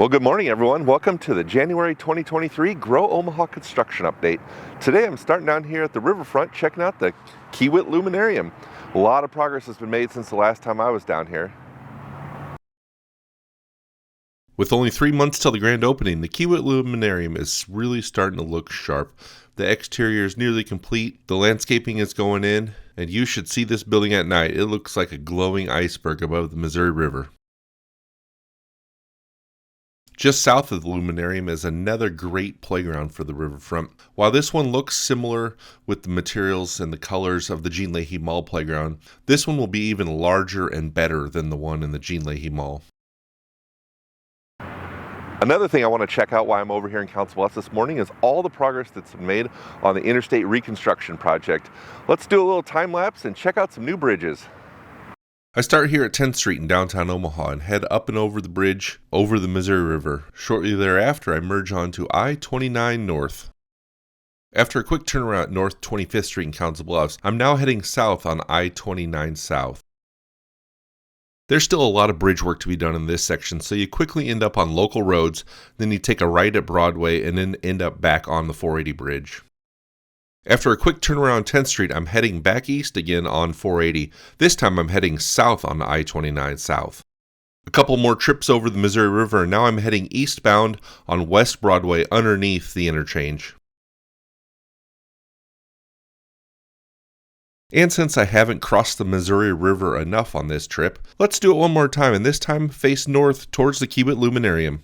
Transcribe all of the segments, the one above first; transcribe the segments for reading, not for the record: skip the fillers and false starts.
Well, good morning, everyone. Welcome to the January 2023 Grow Omaha Construction Update. Today I'm starting down here at the Riverfront checking out the Kiewit Luminarium. A lot of progress has been made since the last time I was down here. With only 3 months till the grand opening, the Kiewit Luminarium is really starting to look sharp. The exterior is nearly complete, the landscaping is going in, and you should see this building at night. It looks like a glowing iceberg above the Missouri River. Just south of the Luminarium is another great playground for the riverfront. While this one looks similar with the materials and the colors of the Gene Leahy Mall playground, this one will be even larger and better than the one in the Gene Leahy Mall. Another thing I want to check out while I'm over here in Council Bluffs this morning is all the progress that's been made on the interstate reconstruction project. Let's do a little time lapse and check out some new bridges. I start here at 10th Street in downtown Omaha and head up and over the bridge over the Missouri River. Shortly thereafter, I merge onto I-29 North. After a quick turnaround at North 25th Street in Council Bluffs, I'm now heading south on I-29 South. There's still a lot of bridge work to be done in this section, so you quickly end up on local roads, then you take a right at Broadway and then end up back on the 480 bridge. After a quick turnaround on 10th Street, I'm heading back east again on 480. This time I'm heading south on I-29 South. A couple more trips over the Missouri River, and now I'm heading eastbound on West Broadway underneath the interchange. And since I haven't crossed the Missouri River enough on this trip, let's do it one more time, and this time face north towards the Kiewit Luminarium.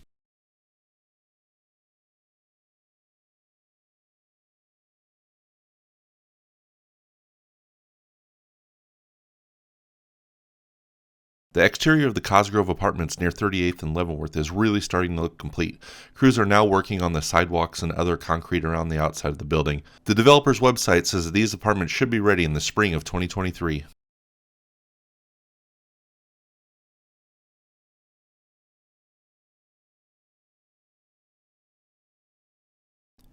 The exterior of the Cosgrove Apartments near 38th and Leavenworth is really starting to look complete. Crews are now working on the sidewalks and other concrete around the outside of the building. The developer's website says that these apartments should be ready in the spring of 2023.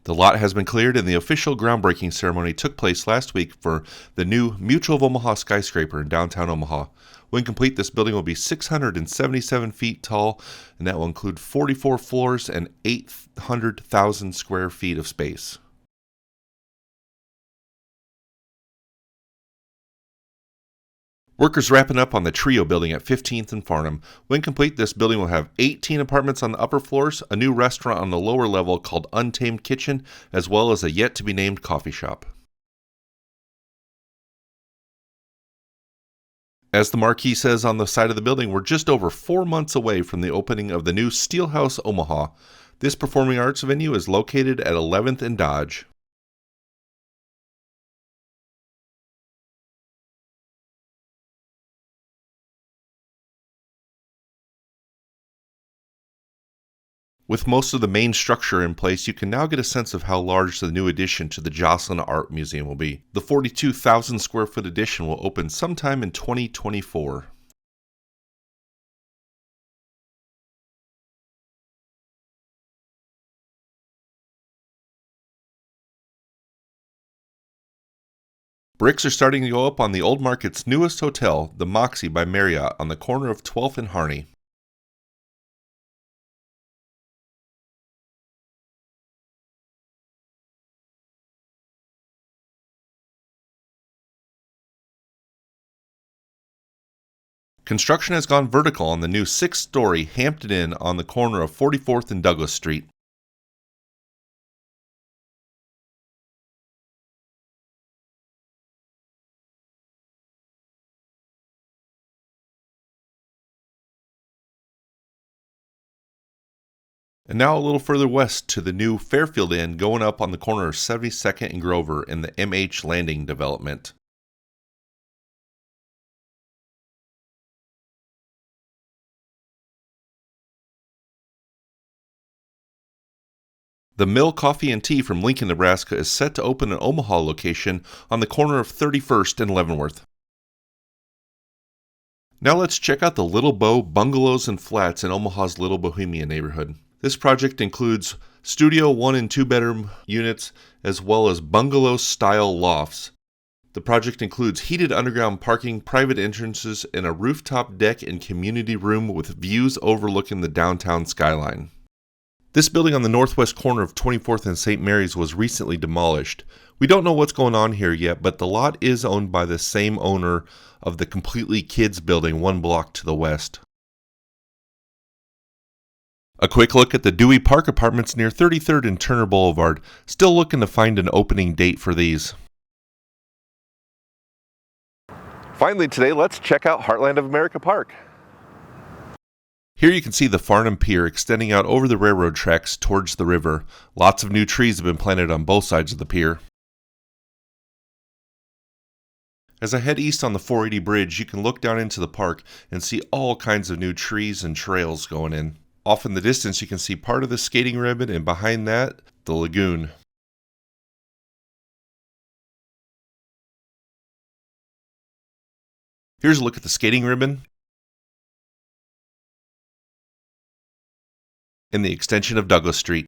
The lot has been cleared and the official groundbreaking ceremony took place last week for the new Mutual of Omaha skyscraper in downtown Omaha. When complete, this building will be 677 feet tall, and that will include 44 floors and 800,000 square feet of space. Workers wrapping up on the Trio building at 15th and Farnam. When complete, this building will have 18 apartments on the upper floors, a new restaurant on the lower level called Untamed Kitchen, as well as a yet-to-be-named coffee shop. As the marquee says on the side of the building, we're just over 4 months away from the opening of the new Steelhouse Omaha. This performing arts venue is located at 11th and Dodge. With most of the main structure in place, you can now get a sense of how large the new addition to the Joslyn Art Museum will be. The 42,000 square foot addition will open sometime in 2024. Bricks are starting to go up on the Old Market's newest hotel, the Moxie by Marriott, on the corner of 12th and Harney. Construction has gone vertical on the new 6-story Hampton Inn on the corner of 44th and Douglas Street. And now a little further west to the new Fairfield Inn going up on the corner of 72nd and Grover in the MH Landing development. The Mill Coffee and Tea from Lincoln, Nebraska is set to open an Omaha location on the corner of 31st and Leavenworth. Now let's check out the Little Bow Bungalows and Flats in Omaha's Little Bohemia neighborhood. This project includes studio 1 and 2 bedroom units as well as bungalow-style lofts. The project includes heated underground parking, private entrances, and a rooftop deck and community room with views overlooking the downtown skyline. This building on the northwest corner of 24th and St. Mary's was recently demolished. We don't know what's going on here yet, but the lot is owned by the same owner of the Completely Kids building 1 block to the west. A quick look at the Dewey Park Apartments near 33rd and Turner Boulevard. Still looking to find an opening date for these. Finally today, let's check out Heartland of America Park. Here you can see the Farnam Pier extending out over the railroad tracks towards the river. Lots of new trees have been planted on both sides of the pier. As I head east on the 480 bridge, you can look down into the park and see all kinds of new trees and trails going in. Off in the distance, you can see part of the skating ribbon, and behind that, the lagoon. Here's a look at the skating ribbon and the extension of Douglas Street.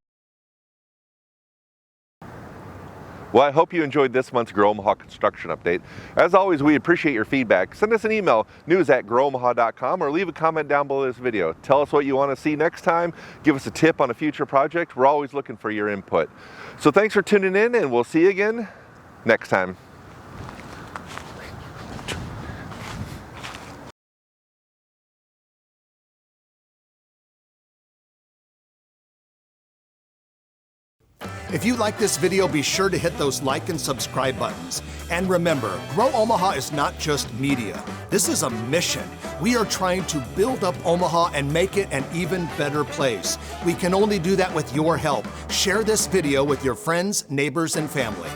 Well, I hope you enjoyed this month's Grow Omaha construction update. As always, we appreciate your feedback. Send us an email, news@growomaha.com, or leave a comment down below this video. Tell us what you want to see next time. Give us a tip on a future project. We're always looking for your input. So thanks for tuning in, and we'll see you again next time. If you like this video, be sure to hit those like and subscribe buttons. And remember, Grow Omaha is not just media. This is a mission. We are trying to build up Omaha and make it an even better place. We can only do that with your help. Share this video with your friends, neighbors, and family.